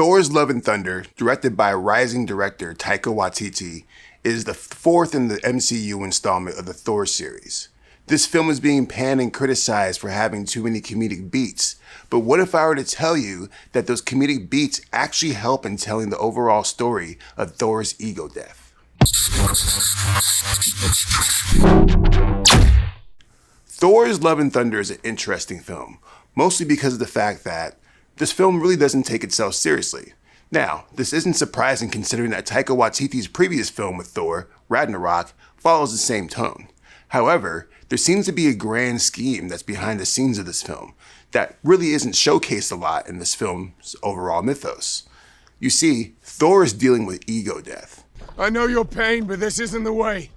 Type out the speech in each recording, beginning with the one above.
Thor's Love and Thunder, directed by rising director Taika Waititi, is the fourth in the MCU installment of the Thor series. This film is being panned and criticized for having too many comedic beats, but what if I were to tell you that those comedic beats actually help in telling the overall story of Thor's ego death? Thor's Love and Thunder is an interesting film, mostly because of the fact that this film really doesn't take itself seriously. Now, this isn't surprising considering that Taika Waititi's previous film with Thor, Ragnarok, follows the same tone. However, there seems to be a grand scheme that's behind the scenes of this film that really isn't showcased a lot in this film's overall mythos. You see, Thor is dealing with ego death. I know your pain, but this isn't the way.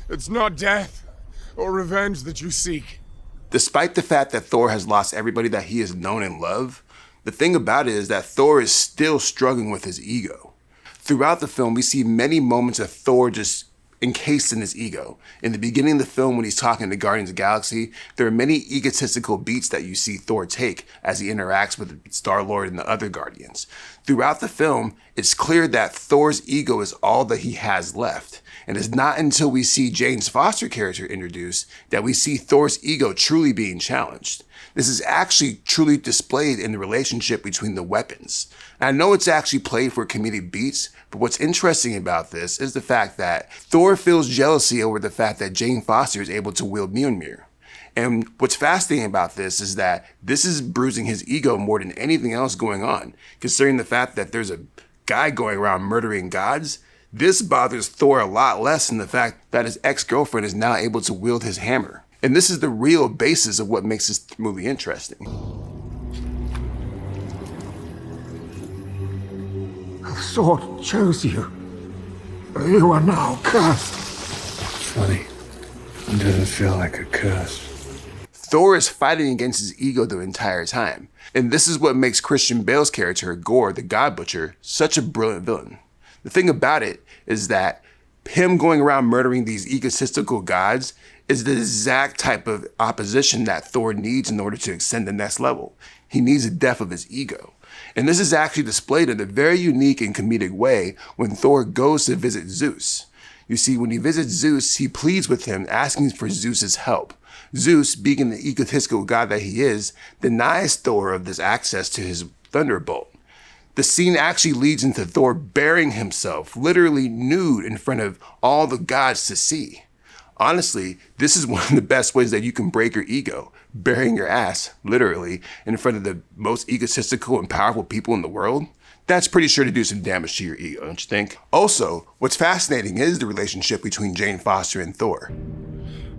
It's not death or revenge that you seek. Despite the fact that Thor has lost everybody that he has known and loved, the thing about it is that Thor is still struggling with his ego. Throughout the film, we see many moments of Thor just encased in his ego. In the beginning of the film, when he's talking to Guardians of the Galaxy, there are many egotistical beats that you see Thor take as he interacts with Star-Lord and the other Guardians. Throughout the film, it's clear that Thor's ego is all that he has left. And it's not until we see Jane's Foster character introduced that we see Thor's ego truly being challenged. This is actually truly displayed in the relationship between the weapons. And I know it's actually played for comedic beats, but what's interesting about this is the fact that Thor feels jealousy over the fact that Jane Foster is able to wield Mjolnir. And what's fascinating about this is that this is bruising his ego more than anything else going on, considering the fact that there's a guy going around murdering gods. This bothers Thor a lot less than the fact that his ex-girlfriend is now able to wield his hammer. And this is the real basis of what makes this movie interesting. The sword chose you. You are now cursed. Funny. It doesn't feel like a curse. Thor is fighting against his ego the entire time. And this is what makes Christian Bale's character, Gore, the God Butcher, such a brilliant villain. The thing about it is that him going around murdering these egotistical gods is the exact type of opposition that Thor needs in order to ascend the next level. He needs the death of his ego. And this is actually displayed in a very unique and comedic way when Thor goes to visit Zeus. You see, when he visits Zeus, he pleads with him, asking for Zeus's help. Zeus, being the egotistical god that he is, denies Thor of this access to his thunderbolt. The scene actually leads into Thor burying himself, literally nude in front of all the gods to see. Honestly, this is one of the best ways that you can break your ego, burying your ass, literally, in front of the most egotistical and powerful people in the world. That's pretty sure to do some damage to your ego, don't you think? Also, what's fascinating is the relationship between Jane Foster and Thor.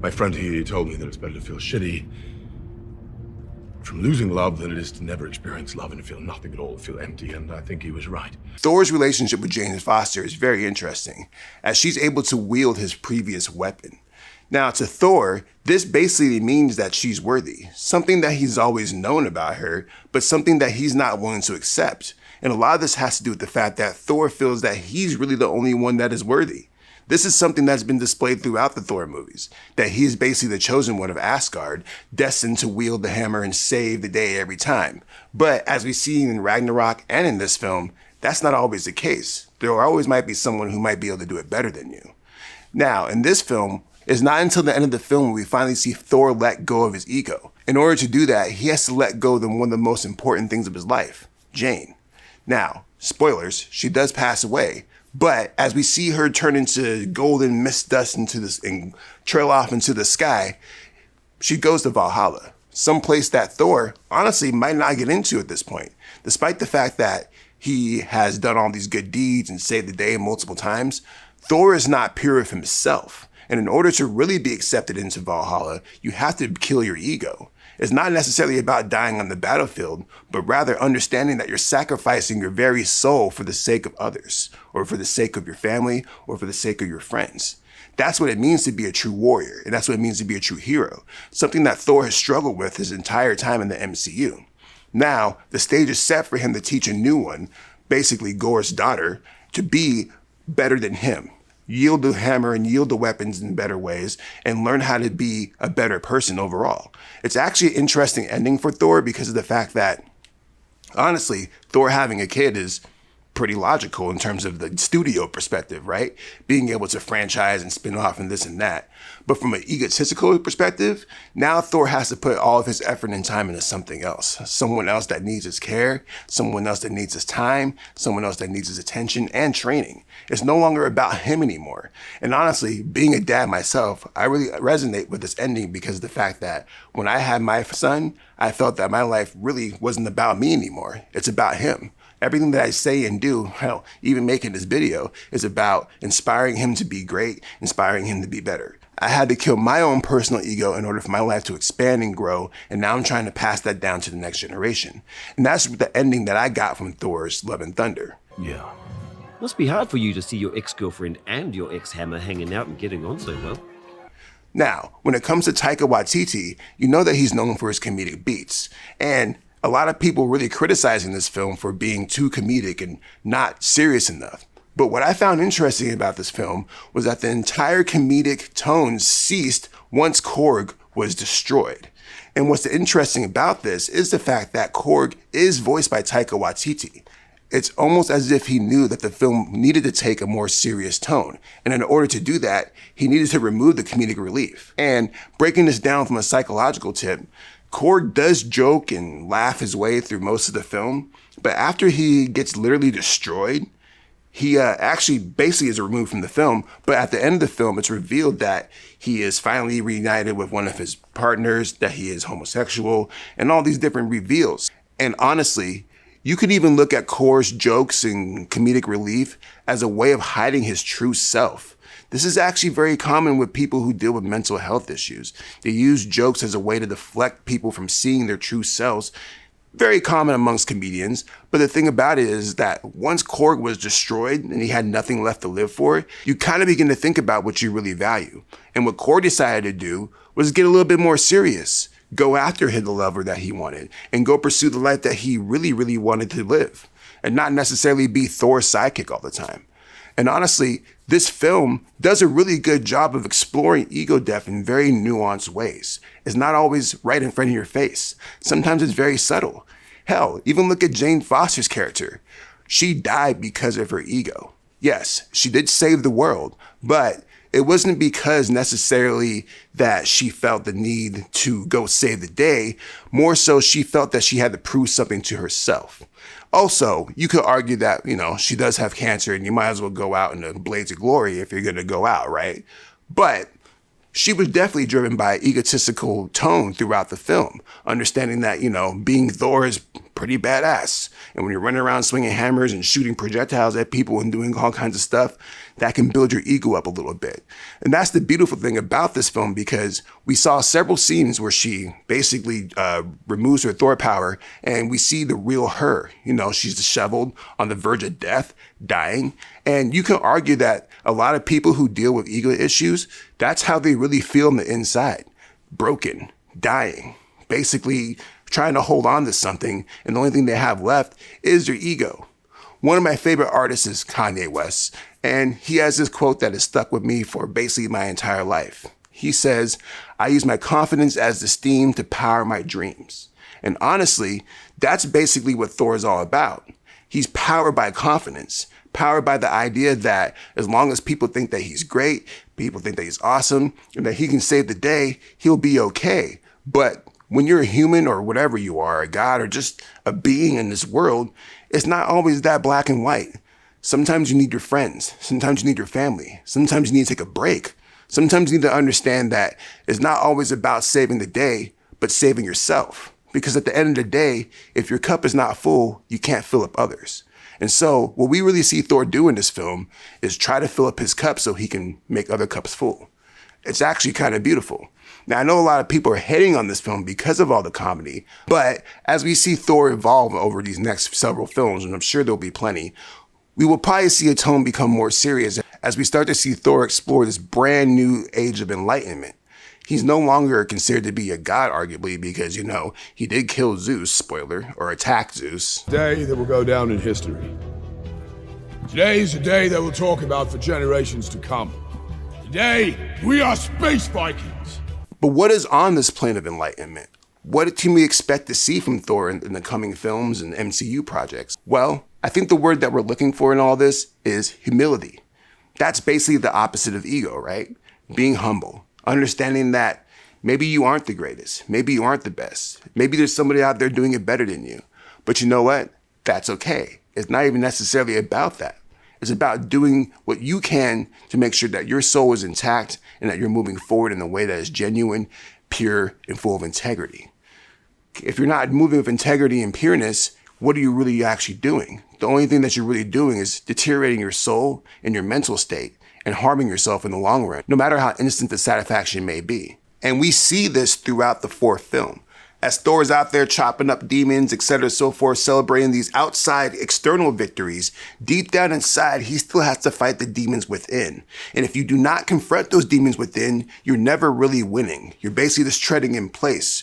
My friend, he told me that it's better to feel shitty from losing love than it is to never experience love and to feel nothing at all, to feel empty, and I think he was right. Thor's relationship with Jane Foster is very interesting, as she's able to wield his previous weapon. Now, to Thor, this basically means that she's worthy, something that he's always known about her, but something that he's not willing to accept. And a lot of this has to do with the fact that Thor feels that he's really the only one that is worthy. This is something that's been displayed throughout the Thor movies, that he is basically the chosen one of Asgard, destined to wield the hammer and save the day every time. But as we see in Ragnarok and in this film, that's not always the case. There always might be someone who might be able to do it better than you. Now, in this film, it's not until the end of the film when we finally see Thor let go of his ego. In order to do that, he has to let go of one of the most important things of his life, Jane. Now, spoilers, she does pass away. But as we see her turn into golden mist dust and trail off into the sky, she goes to Valhalla, someplace that Thor honestly might not get into at this point. Despite the fact that he has done all these good deeds and saved the day multiple times, Thor is not pure of himself. And in order to really be accepted into Valhalla, you have to kill your ego. It's not necessarily about dying on the battlefield, but rather understanding that you're sacrificing your very soul for the sake of others, or for the sake of your family, or for the sake of your friends. That's what it means to be a true warrior, and that's what it means to be a true hero, something that Thor has struggled with his entire time in the MCU. Now, the stage is set for him to teach a new one, basically Gore's daughter, to be better than him. Yield the hammer and yield the weapons in better ways and learn how to be a better person overall. It's actually an interesting ending for Thor because of the fact that Honestly, Thor having a kid is pretty logical in terms of the studio perspective, right? Being able to franchise and spin off and this and that. But from an egotistical perspective, now Thor has to put all of his effort and time into something else. Someone else that needs his care, someone else that needs his time, someone else that needs his attention and training. It's no longer about him anymore. And honestly, being a dad myself, I really resonate with this ending because of the fact that when I had my son, I felt that my life really wasn't about me anymore. It's about him. Everything that I say and do, hell, even making this video, is about inspiring him to be great, inspiring him to be better. I had to kill my own personal ego in order for my life to expand and grow, and now I'm trying to pass that down to the next generation. And that's the ending that I got from Thor's Love and Thunder. Yeah. Must be hard for you to see your ex-girlfriend and your ex-hammer hanging out and getting on so well. Now, when it comes to Taika Waititi, you know that he's known for his comedic beats, and a lot of people really criticizing this film for being too comedic and not serious enough. But what I found interesting about this film was that the entire comedic tone ceased once Korg was destroyed. And what's interesting about this is the fact that Korg is voiced by Taika Waititi. It's almost as if he knew that the film needed to take a more serious tone. And in order to do that, he needed to remove the comedic relief. And breaking this down from a psychological tip, Korg does joke and laugh his way through most of the film, but after he gets literally destroyed, he actually basically is removed from the film. But at the end of the film, it's revealed that he is finally reunited with one of his partners, that he is homosexual, and all these different reveals. And honestly, you could even look at Korg's jokes and comedic relief as a way of hiding his true self. This is actually very common with people who deal with mental health issues. They use jokes as a way to deflect people from seeing their true selves. Very common amongst comedians. But the thing about it is that once Korg was destroyed and he had nothing left to live for, you kind of begin to think about what you really value. And what Korg decided to do was get a little bit more serious. Go after the lover that he wanted and go pursue the life that he really, really wanted to live. And not necessarily be Thor's sidekick all the time. And honestly, this film does a really good job of exploring ego death in very nuanced ways. It's not always right in front of your face. Sometimes it's very subtle. Hell, even look at Jane Foster's character. She died because of her ego. Yes, she did save the world, but it wasn't because necessarily that she felt the need to go save the day. More so, she felt that she had to prove something to herself. Also, you could argue that, she does have cancer and you might as well go out in a blaze of glory if you're going to go out, right? But she was definitely driven by egotistical tone throughout the film, understanding that, being Thor is pretty badass. And when you're running around swinging hammers and shooting projectiles at people and doing all kinds of stuff, that can build your ego up a little bit. And that's the beautiful thing about this film, because we saw several scenes where she basically removes her Thor power and we see the real her. She's disheveled, on the verge of death, dying. And you can argue that a lot of people who deal with ego issues, that's how they really feel on the inside. Broken, dying, basically trying to hold on to something, and the only thing they have left is their ego. One of my favorite artists is Kanye West, and he has this quote that has stuck with me for basically my entire life. He says, "I use my confidence as the steam to power my dreams." And honestly, that's basically what Thor is all about. He's powered by confidence, powered by the idea that as long as people think that he's great, people think that he's awesome, and that he can save the day, he'll be okay. But when you're a human or whatever you are, a god or just a being in this world, it's not always that black and white. Sometimes you need your friends. Sometimes you need your family. Sometimes you need to take a break. Sometimes you need to understand that it's not always about saving the day, but saving yourself. Because at the end of the day, if your cup is not full, you can't fill up others. And so what we really see Thor do in this film is try to fill up his cup so he can make other cups full. It's actually kind of beautiful. Now, I know a lot of people are hating on this film because of all the comedy, but as we see Thor evolve over these next several films, and I'm sure there'll be plenty, we will probably see a tone become more serious as we start to see Thor explore this brand new age of enlightenment. He's no longer considered to be a god, arguably, because, he did kill Zeus, spoiler, or attack Zeus. Day that will go down in history. Today is a day that we'll talk about for generations to come. Today, we are space Vikings. But what is on this plane of enlightenment? What can we expect to see from Thor in the coming films and MCU projects? Well, I think the word that we're looking for in all this is humility. That's basically the opposite of ego, right? Being humble, understanding that maybe you aren't the greatest, maybe you aren't the best, maybe there's somebody out there doing it better than you. But you know what? That's okay. It's not even necessarily about that. It's about doing what you can to make sure that your soul is intact and that you're moving forward in a way that is genuine, pure, and full of integrity. If you're not moving with integrity and pureness, what are you really actually doing? The only thing that you're really doing is deteriorating your soul and your mental state and harming yourself in the long run, no matter how instant the satisfaction may be. And we see this throughout the fourth film. As Thor is out there chopping up demons, etc., so forth, celebrating these outside external victories, deep down inside, he still has to fight the demons within. And if you do not confront those demons within, you're never really winning. You're basically just treading in place,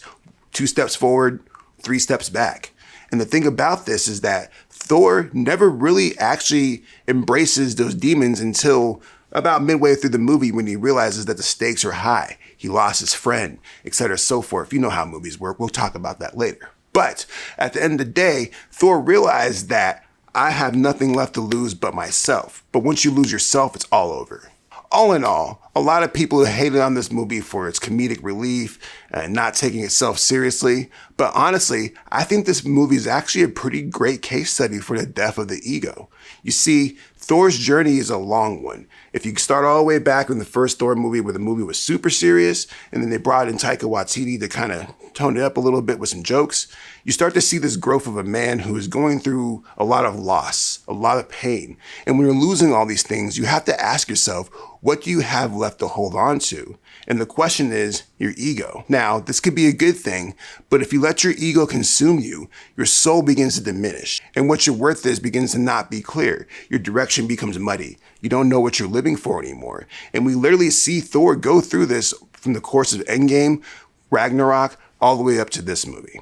2 steps forward, 3 steps back. And the thing about this is that Thor never really actually embraces those demons until about midway through the movie when he realizes that the stakes are high. He lost his friend, etc., so forth. You know how movies work. We'll talk about that later. But at the end of the day, Thor realized that I have nothing left to lose but myself. But once you lose yourself, it's all over. All in all, a lot of people hated on this movie for its comedic relief and not taking itself seriously. But honestly, I think this movie is actually a pretty great case study for the death of the ego. You see, Thor's journey is a long one. If you start all the way back in the first Thor movie where the movie was super serious, and then they brought in Taika Waititi to kind of tone it up a little bit with some jokes, you start to see this growth of a man who is going through a lot of loss, a lot of pain. And when you're losing all these things, you have to ask yourself, what do you have left to hold on to? And the question is your ego. Now, this could be a good thing, but if you let your ego consume you, your soul begins to diminish. And what your worth is begins to not be clear. Your direction becomes muddy. You don't know what you're living for anymore. And we literally see Thor go through this from the course of Endgame, Ragnarok, all the way up to this movie.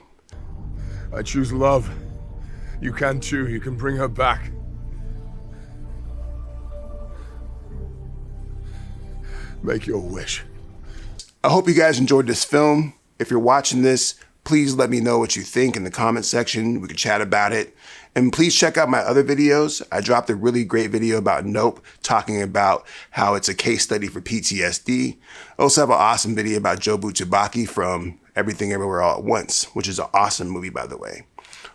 I choose love. You can too. You can bring her back. Make your wish. I hope you guys enjoyed this film. If you're watching this, please let me know what you think in the comment section. We can chat about it. And please check out my other videos. I dropped a really great video about Nope, talking about how it's a case study for PTSD. I also have an awesome video about Jobu Tupaki from Everything Everywhere All at Once, which is an awesome movie, by the way.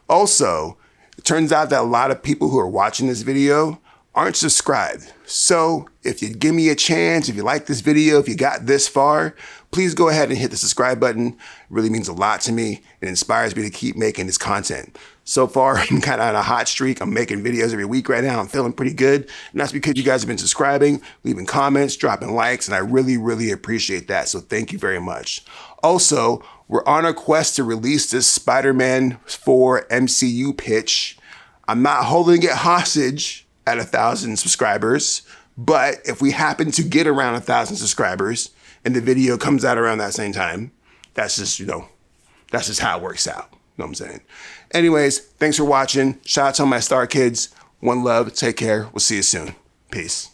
Also, it turns out that a lot of people who are watching this video aren't subscribed. So if you give me a chance, if you like this video, if you got this far, please go ahead and hit the subscribe button. It really means a lot to me. It inspires me to keep making this content. So far, I'm kind of on a hot streak. I'm making videos every week right now. I'm feeling pretty good. And that's because you guys have been subscribing, leaving comments, dropping likes, and I really, really appreciate that. So thank you very much. Also, we're on a quest to release this Spider-Man 4 MCU pitch. I'm not holding it hostage at 1,000 subscribers, but if we happen to get around 1,000 subscribers and the video comes out around that same time, that's just, that's just how it works out. You know what I'm saying? Anyways, thanks for watching. Shout out to all my star kids. One love. Take care. We'll see you soon. Peace.